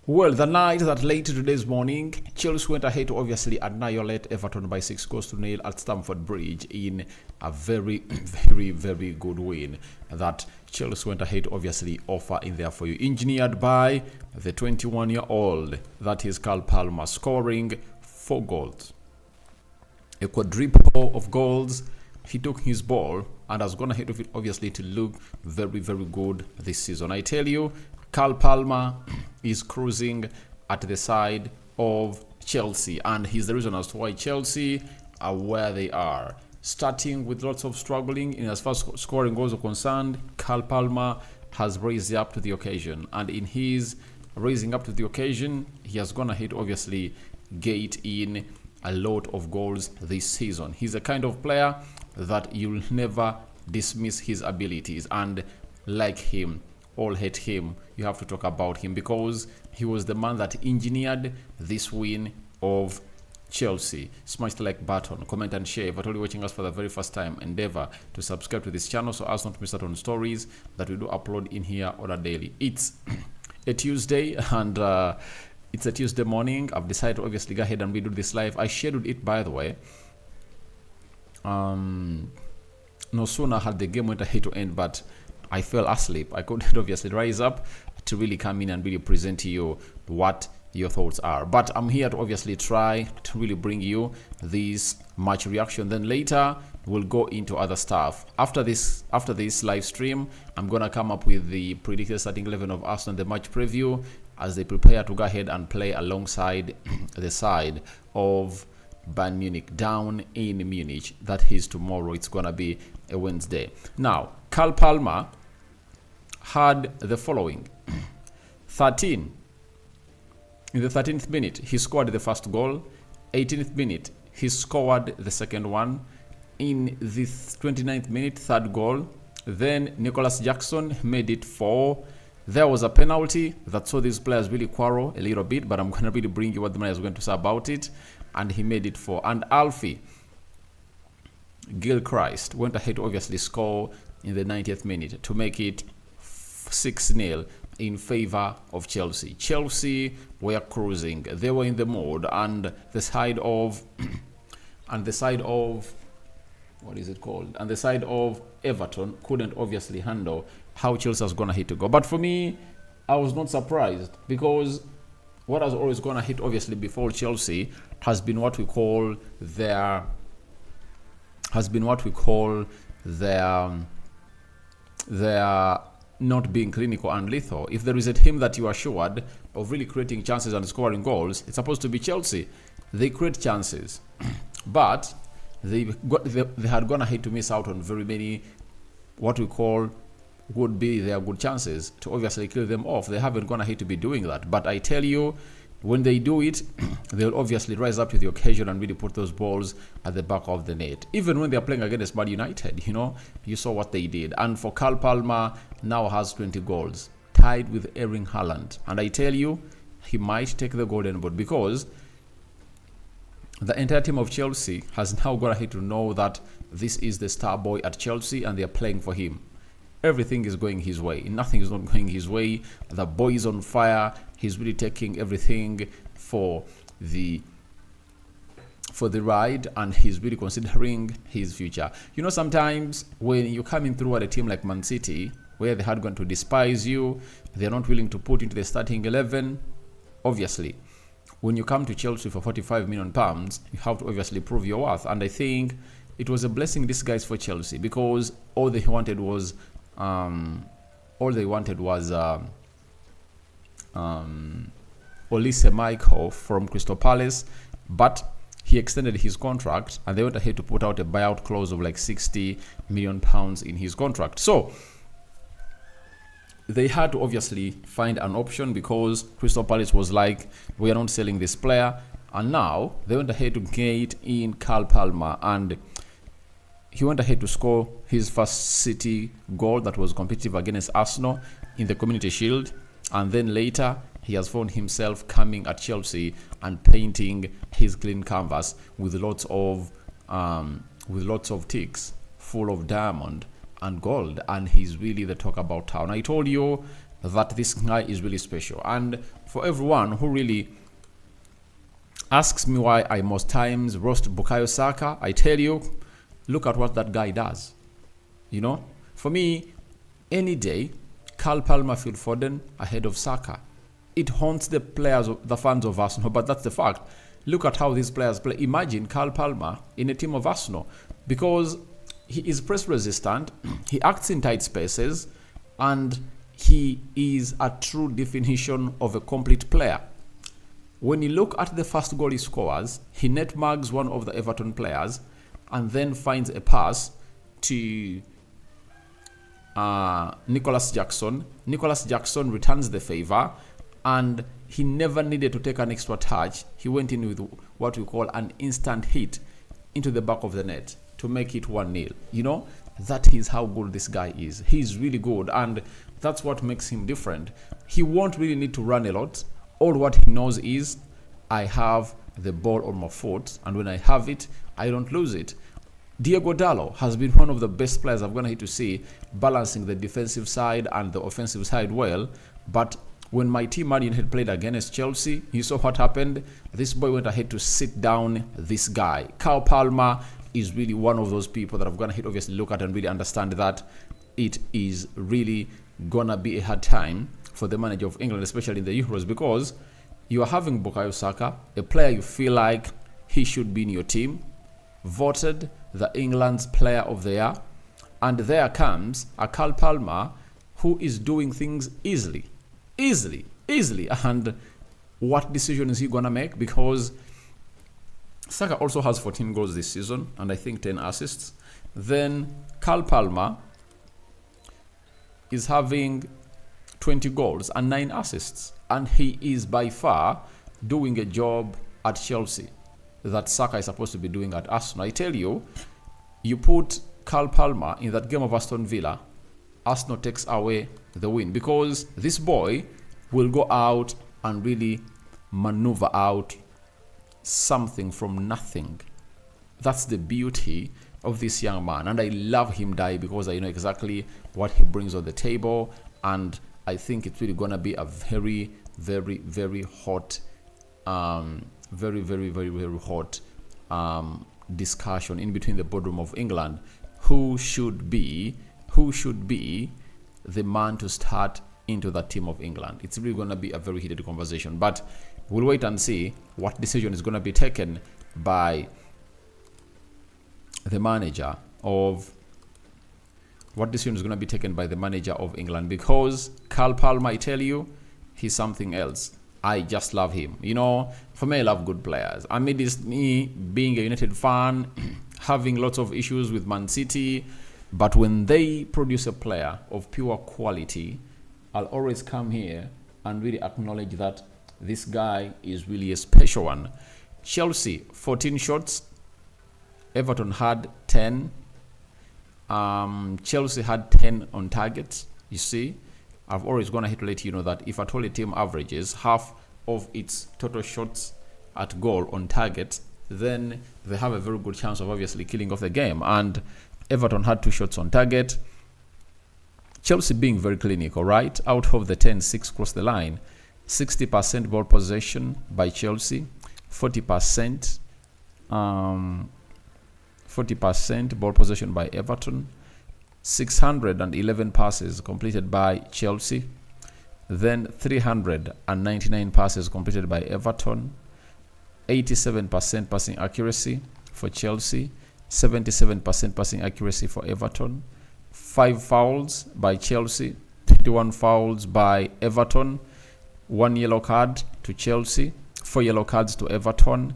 Well, the night that late today's morning, Chelsea went ahead to obviously annihilate Everton by 6 goals to 0 at Stamford Bridge in a very, very good win that Chelsea went ahead to obviously offer in there for you. Engineered by the 21-year-old, that is Carl Palmer, scoring 4 goals. A quadruple of goals. He took his ball and has gone ahead of it obviously to look very, very good this season. I tell you, Carl Palmer is cruising at the side of Chelsea, and he's the reason as to why Chelsea are where they are. Starting with lots of struggling in as far as scoring goals are concerned, Carl Palmer has raised up to the occasion, and in his raising up to the occasion, he has gone ahead obviously get in a lot of goals this season. He's a kind of player that you'll never dismiss his abilities, and like him, all hate him, you have to talk about him because he was the man that engineered this win of Chelsea. Smash the like button, comment and share. If you're only watching us for the very first time, endeavor to subscribe to this channel so as not to miss out on stories that we do upload in here on a daily. It's a Tuesday, and it's a Tuesday morning. I've decided to obviously go ahead and redo this live. I scheduled it, by the way. No sooner had the game went ahead to end, but I fell asleep. I couldn't obviously rise up to really come in and really present to you what your thoughts are. But I'm here to obviously try to really bring you this match reaction. Then later we'll go into other stuff. After this live stream, I'm gonna come up with the predicted starting 11 of Arsenal, the match preview as they prepare to go ahead and play alongside the side of Bayern Munich down in Munich. That is tomorrow. It's gonna be a Wednesday. Now, Carl Palmer had the following: 13. In the 13th minute, he scored the first goal. 18th minute, he scored the second one. In the 29th minute, third goal. Then Nicholas Jackson made it 4. There was a penalty that saw these players really quarrel a little bit, but I'm going to really bring you what the man is going to say about it. And he made it 4. And Alfie Gilchrist went ahead to obviously score in the 90th minute to make it 6-0 in favor of Chelsea. Chelsea were cruising. They were in the mood, and the side of what is it called? And the side of Everton couldn't obviously handle how Chelsea was gonna hit to go. But for me, I was not surprised because what has always gonna hit obviously before Chelsea has been what we call their not being clinical and lethal. If there is a team that you are assured of really creating chances and scoring goals, it's supposed to be Chelsea. They create chances, but they had gone ahead to miss out on very many what we call would be their good chances to obviously kill them off. They haven't gone ahead to be doing that. But I tell you, when they do it, they'll obviously rise up to the occasion and really put those balls at the back of the net. Even when they're playing against Man United, you saw what they did. And for Carl Palmer, now has 20 goals, tied with Erling Haaland. And I tell you, he might take the golden boot because the entire team of Chelsea has now got ahead to know that this is the star boy at Chelsea and they're playing for him. Everything is going his way. Nothing is not going his way. The boy is on fire. He's really taking everything for the ride, and he's really considering his future. Sometimes when you're coming through at a team like Man City, where they had going to despise you, they're not willing to put into the starting 11. Obviously, when you come to Chelsea for £45 million, you have to obviously prove your worth. And I think it was a blessing disguise for Chelsea because all they wanted was Olise Michael from Crystal Palace, but he extended his contract and they went ahead to put out a buyout clause of like £60 million in his contract. So they had to obviously find an option because Crystal Palace was like, we are not selling this player. And now they went ahead to get in Carl Palmer, and he went ahead to score his first City goal that was competitive against Arsenal in the Community Shield. And then later, he has found himself coming at Chelsea and painting his clean canvas with lots of ticks, full of diamond and gold. And he's really the talk about town. I told you that this guy is really special. And for everyone who really asks me why I most times roast Bukayo Saka, I tell you, look at what that guy does. You know, for me, any day, Carl Palmer, Phil Foden ahead of Saka. It haunts the players, the fans of Arsenal, but that's the fact. Look at how these players play. Imagine Carl Palmer in a team of Arsenal, because he is press resistant, he acts in tight spaces, and he is a true definition of a complete player. When you look at the first goal he scores, he net marks one of the Everton players and then finds a pass to Nicholas Jackson. Nicholas Jackson returns the favor, and he never needed to take an extra touch. He went in with what we call an instant hit into the back of the net to make it 1-0. You know, that is how good this guy is. He's really good, and that's what makes him different. He won't really need to run a lot. All what he knows is, I have the ball on my foot, and when I have it, I don't lose it. Diego Dallo has been one of the best players I've gonna hit to see, balancing the defensive side and the offensive side well. But when my team Man United played against Chelsea, you saw what happened. This boy went ahead to sit down this guy. Carl Palmer is really one of those people that I've gonna hit obviously look at and really understand that it is really gonna be a hard time for the manager of England, especially in the Euros, because you are having Bukayo Saka, a player you feel like he should be in your team, voted the England's player of the year, and there comes a Carl Palmer who is doing things easily. And what decision is he gonna make? Because Saka also has 14 goals this season and I think 10 assists. Then Carl Palmer is having 20 goals and 9 assists, and he is by far doing a job at Chelsea that Saka is supposed to be doing at Arsenal. I tell you, you put Carl Palmer in that game of Aston Villa, Arsenal takes away the win, because this boy will go out and really maneuver out something from nothing. That's the beauty of this young man, and I love him because I know exactly what he brings on the table, and I think it's really gonna be a very, very, very hot, very hot discussion in between the boardroom of England. Who should be the man to start into that team of England? It's really gonna be a very heated conversation, but we'll wait and see what decision is gonna be taken by the manager of England, because Carl Palmer, I tell you, he's something else. I just love him. You know, for me, I love good players. I mean, it's me being a United fan, having lots of issues with Man City, but when they produce a player of pure quality, I'll always come here and really acknowledge that this guy is really a special one. Chelsea, 14 shots. Everton had 10. Chelsea had 10 on target. You see, I've always gonna hit to let you know that if at all a team averages half of its total shots at goal on target, then they have a very good chance of obviously killing off the game. And Everton had 2 shots on target. Chelsea being very clinical, right? Out of the 10, 6 crossed the line. 60% ball possession by Chelsea, 40% ball possession by Everton, 611 passes completed by Chelsea, then 399 passes completed by Everton, 87% passing accuracy for Chelsea, 77% passing accuracy for Everton, 5 fouls by Chelsea, 21 fouls by Everton, 1 yellow card to Chelsea, 4 yellow cards to Everton,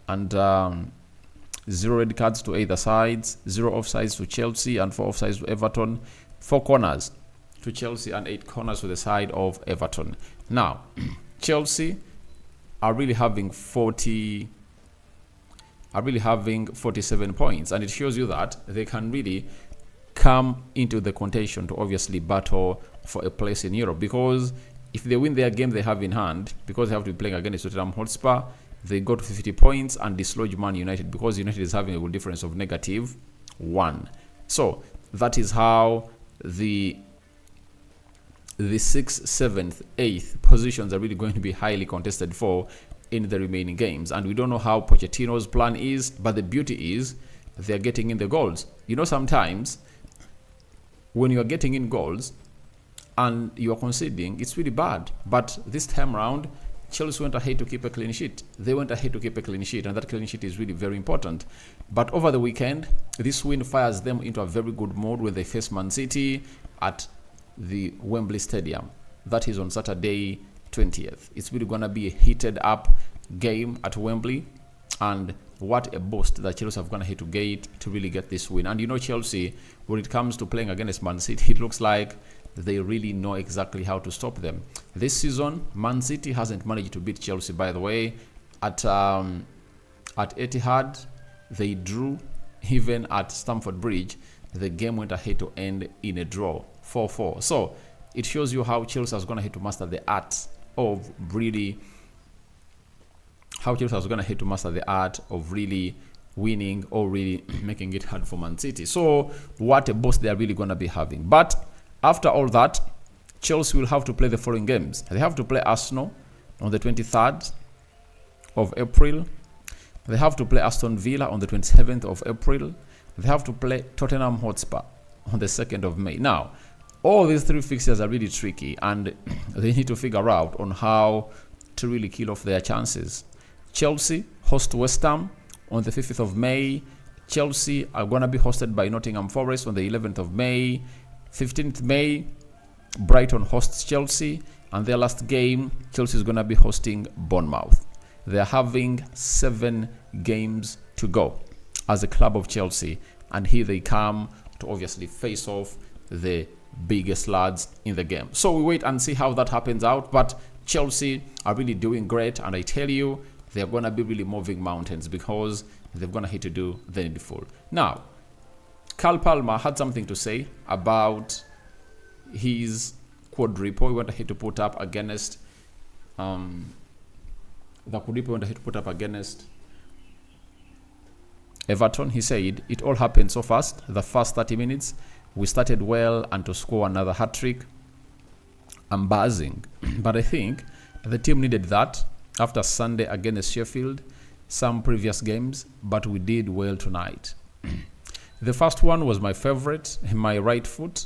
and 0 red cards to either sides, 0 offsides to Chelsea and 4 offsides to Everton, 4 corners to Chelsea and 8 corners to the side of Everton. Now, Chelsea are really having 47 points, and it shows you that they can really come into the contention to obviously battle for a place in Europe, because if they win their game they have in hand, because they have to be playing against Tottenham Hotspur, they go to 50 points and dislodge Man United, because United is having a good difference of -1. So that is how the the 6th, 7th, 8th positions are really going to be highly contested for in the remaining games. And we don't know how Pochettino's plan is, but the beauty is they're getting in the goals. You know, sometimes when you are getting in goals and you are conceding, it's really bad. But this time around, Chelsea went ahead to keep a clean sheet. They went ahead to keep a clean sheet, and that clean sheet is really very important. But over the weekend, this win fires them into a very good mood when they face Man City at the Wembley Stadium. That is on Saturday 20th. It's really going to be a heated up game at Wembley, and what a boost that Chelsea have gone ahead to get to really get this win. And you know, Chelsea, when it comes to playing against Man City, it looks like they really know exactly how to stop them. This season, Man City hasn't managed to beat Chelsea, by the way. At Etihad, they drew. Even at Stamford Bridge, the game went ahead to end in a draw, 4-4. So it shows you how Chelsea has gone ahead to master the art of really winning or really making it hard for Man City. So what a boost they are really going to be having. But after all that, Chelsea will have to play the following games. They have to play Arsenal on the 23rd of April. They have to play Aston Villa on the 27th of April. They have to play Tottenham Hotspur on the 2nd of May. Now, all these three fixtures are really tricky, and they need to figure out on how to really kill off their chances. Chelsea host West Ham on the 5th of May. Chelsea are going to be hosted by Nottingham Forest on the 11th of May. 15th May, Brighton hosts Chelsea, and their last game, Chelsea is going to be hosting Bournemouth. They're having 7 games to go as a club of Chelsea, and here they come to obviously face off the biggest lads in the game. So we wait and see how that happens out, but Chelsea are really doing great, and I tell you, they're going to be really moving mountains because they're going to hit to do the needful. Now, Carl Palmer had something to say about his quadruple he went ahead to put up against Everton. He said, "It all happened so fast. The first 30 minutes, we started well, and to score another hat-trick, I'm buzzing. But I think the team needed that after Sunday against Sheffield, some previous games, but we did well tonight." The first one was my favorite. My right foot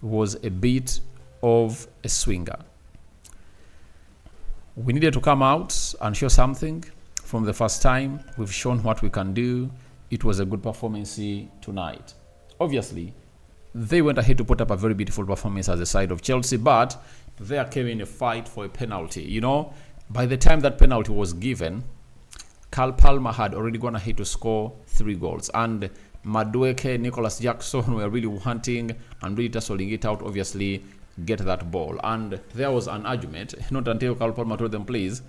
was a bit of a swinger. We needed to come out and show something from the first time. We've shown what we can do. It was a good performance tonight. Obviously, they went ahead to put up a very beautiful performance as a side of Chelsea, but there came in a fight for a penalty. You know, by the time that penalty was given, Carl Palmer had already gone ahead to score 3 goals, and Madueke, Nicholas Jackson were really wanting and really tussling it out, obviously, get that ball. And there was an argument, not until Carl Palmer told them, please,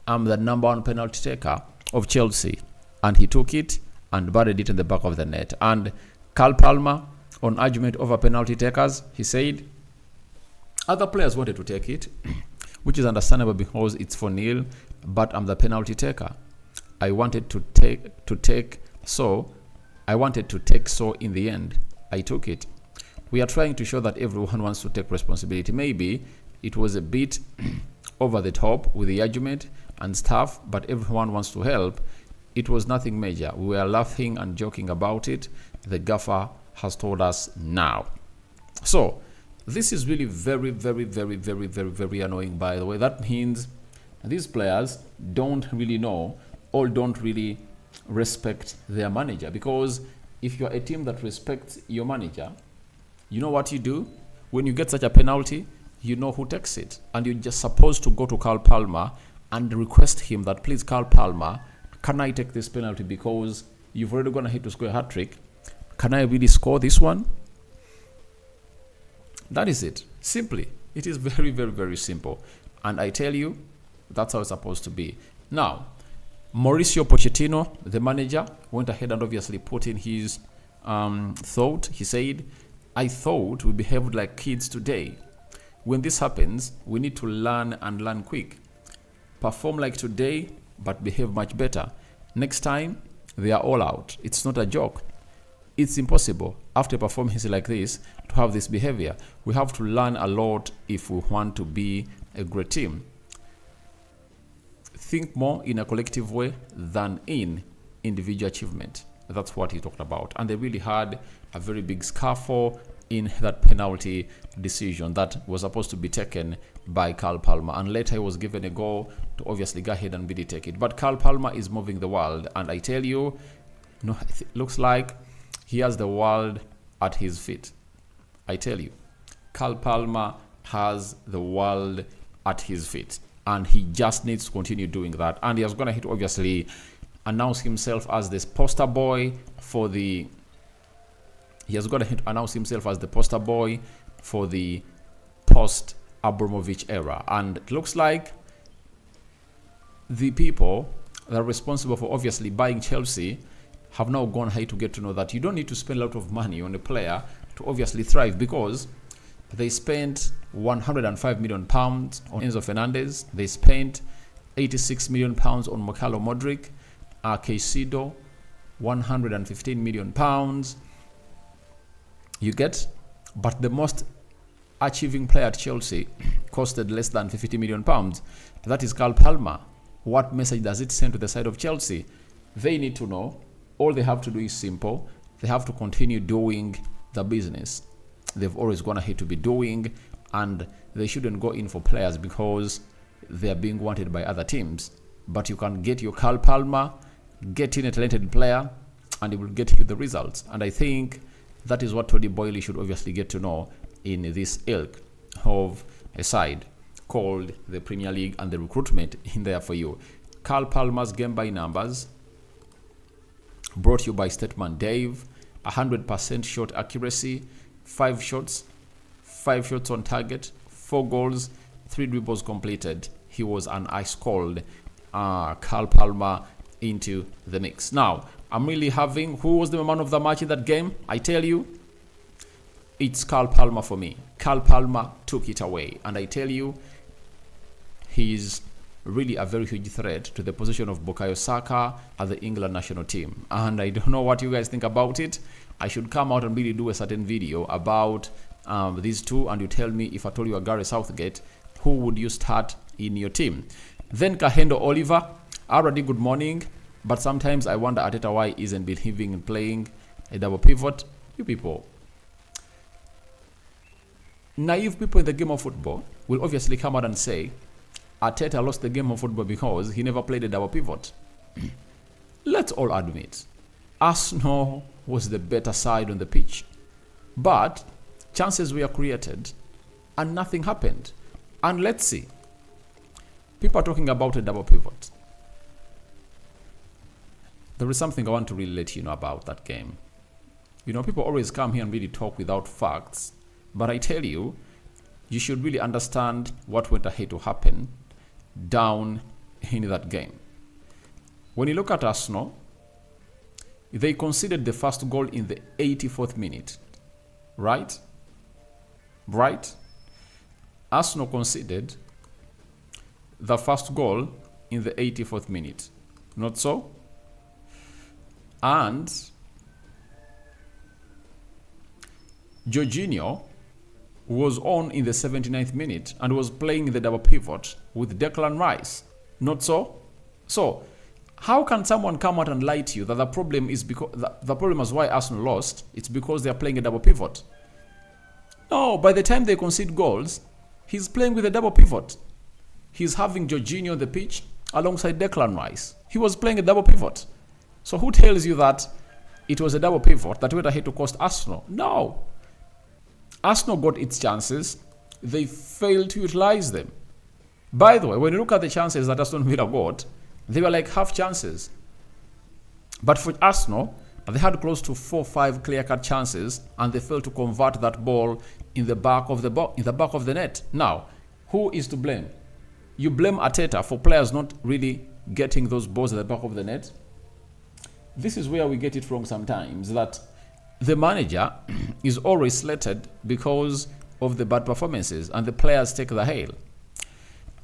I'm the number 1 penalty taker of Chelsea. And he took it and buried it in the back of the net. And Carl Palmer, on argument over penalty takers, he said, other players wanted to take it, which is understandable because it's 4-0, but I'm the penalty taker. I wanted to take, so in the end, I took it. We are trying to show that everyone wants to take responsibility. Maybe it was a bit over the top with the argument and stuff, but everyone wants to help. It was nothing major. We were laughing and joking about it. The gaffer has told us now. So this is really very, very, very, very, very, very annoying, by the way. That means these players don't really know or don't really respect their manager, because if you're a team that respects your manager, you know what you do when you get such a penalty. You know who takes it, and you're just supposed to go to Carl Palmer and request him that, please, Carl Palmer, can I take this penalty because you've already gone ahead to score a hat-trick? Can I really score this one? That is it. Simply, it is very, very, very simple, and I tell you, that's how it's supposed to be. Now, Mauricio Pochettino, the manager, went ahead and obviously put in his thought. He said, I thought we behaved like kids today. When this happens, we need to learn and learn quick. Perform like today, but behave much better. Next time, they are all out. It's not a joke. It's impossible after a performance like this to have this behavior. We have to learn a lot if we want to be a great team. Think more in a collective way than in individual achievement. That's what he talked about. And they really had a very big scuffle in that penalty decision that was supposed to be taken by Carl Palmer. And later he was given a goal to obviously go ahead and really take it. But Carl Palmer is moving the world. And I tell you, no, it looks like he has the world at his feet. I tell you, Carl Palmer has the world at his feet. And he just needs to continue doing that. And he is going to hit, obviously, announce himself as this poster boy for the... He has got to announce himself as the poster boy for the post-Abramovich era. And it looks like the people that are responsible for obviously buying Chelsea have now gone high to get to know that you don't need to spend a lot of money on a player to obviously thrive, because they spent 105 million pounds on Enzo Fernandez. They spent 86 million pounds on Mikhailo Modric. Caicedo, 115 million pounds. You get? But the most achieving player at Chelsea costed less than 50 million pounds. That is Carl Palmer. What message does it send to the side of Chelsea? They need to know. All they have to do is simple. They have to continue doing the business they've always gone ahead to be doing, and they shouldn't go in for players because they are being wanted by other teams. But you can get your Carl Palmer, get in a talented player, and it will get you the results. And I think that is what Tony Boyle should obviously get to know in this ilk of a side called the Premier League, and the recruitment in there for you. Carl Palmer's game by numbers, brought to you by Statman Dave. 100% shot accuracy, 5 shots on target, 4 goals, 3 dribbles completed. He was an ice-cold Carl Palmer into the mix. Now, I'm really having... Who was the man of the match in that game? I tell you, it's Carl Palmer for me. Carl Palmer took it away. And I tell you, he's really a very huge threat to the position of Bukayo Saka at the England national team. And I don't know what you guys think about it. I should come out and really do a certain video about these two, and you tell me, if I told you a Gareth Southgate, who would you start in your team? Then Kahendo Oliver, already good morning, but sometimes I wonder Arteta why isn't believing in playing a double pivot. You people, naive people in the game of football will obviously come out and say Arteta lost the game of football because he never played a double pivot. Let's all admit, Arsenal was the better side on the pitch, but chances were created and nothing happened. And let's see, people are talking about a double pivot. There is something I want to really let you know about that game. You know, people always come here and really talk without facts, but I tell you, you should really understand what went ahead to happen down in that game. When you look at Arsenal, they conceded the first goal in the 84th minute, right? Right? Arsenal conceded the first goal in the 84th minute, not so? And Jorginho was on in the 79th minute and was playing the double pivot with Declan Rice, not so? So, how can someone come out and lie to you that the problem is because the problem is why Arsenal lost? It's because they are playing a double pivot. No, by the time they concede goals, he's playing with a double pivot. He's having Jorginho on the pitch alongside Declan Rice. He was playing a double pivot. So who tells you that it was a double pivot that went ahead to cost Arsenal? No. Arsenal got its chances. They failed to utilize them. By the way, when you look at the chances that Aston Villa got, they were like half chances. But for Arsenal, they had close to 4-5 clear-cut chances, and they failed to convert that ball in the back of the net. Now, who is to blame? You blame Arteta for players not really getting those balls at the back of the net. This is where we get it wrong sometimes, that the manager is always slated because of the bad performances, and the players take the hail.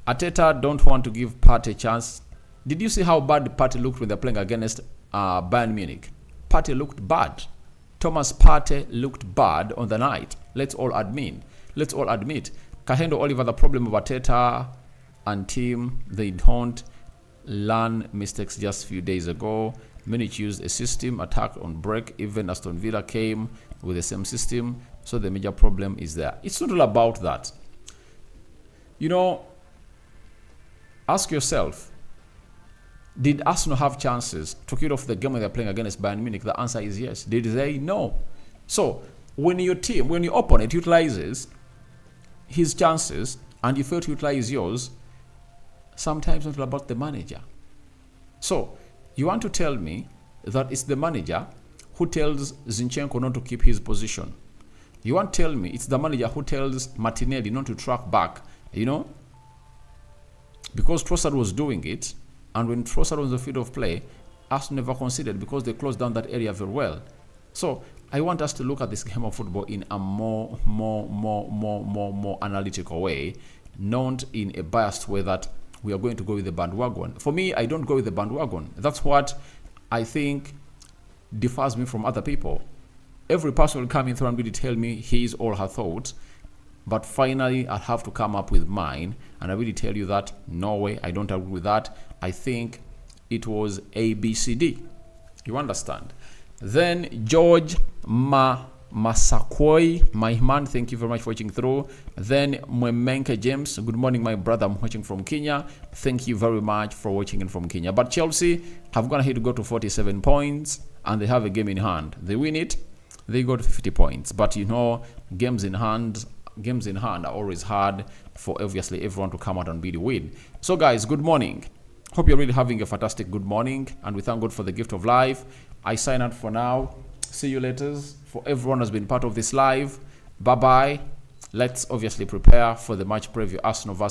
Arteta don't want to give Partey a chance. Did you see how bad Partey looked when they're playing against Bayern Munich? Partey looked bad. Thomas Partey looked bad on the night. Let's all admit. Kahendo Oliver, the problem of Arteta and team, they don't learn mistakes just a few days ago. Munich used a system, attack on break. Even Aston Villa came with the same system. So the major problem is there. It's not all about that. Ask yourself, did Arsenal have chances to kill off the game when they're playing against Bayern Munich? The answer is yes. Did they? No. So when your opponent utilizes his chances and you fail to utilize yours, sometimes it's not about the manager. So you want to tell me that it's the manager who tells Zinchenko not to keep his position. You want to tell me it's the manager who tells Martinelli not to track back, because Trossard was doing it, and when Trossard was on the field of play, Arsenal never considered because they closed down that area very well. So I want us to look at this game of football in a more analytical way, not in a biased way that we are going to go with the bandwagon. For me, I don't go with the bandwagon. That's what I think differs me from other people. Every person will come in through and really tell me his or her thoughts, but finally I'll have to come up with mine, and I really tell you that no way, I don't agree with that. I think it was ABCD. You understand? Then George Masakoi, my man, thank you very much for watching through. Then Mwemenke James, good morning, my brother. I'm watching from Kenya. Thank you very much for watching in from Kenya. But Chelsea have gone ahead to go to 47 points, and they have a game in hand. They win it, they go to 50 points. But games in hand are always hard for obviously everyone to come out and really win. So guys, good morning. Hope you're really having a fantastic good morning, and we thank God for the gift of life. I sign out for now. See you later. For everyone who's been part of this live, bye bye. Let's obviously prepare for the match preview, Arsenal versus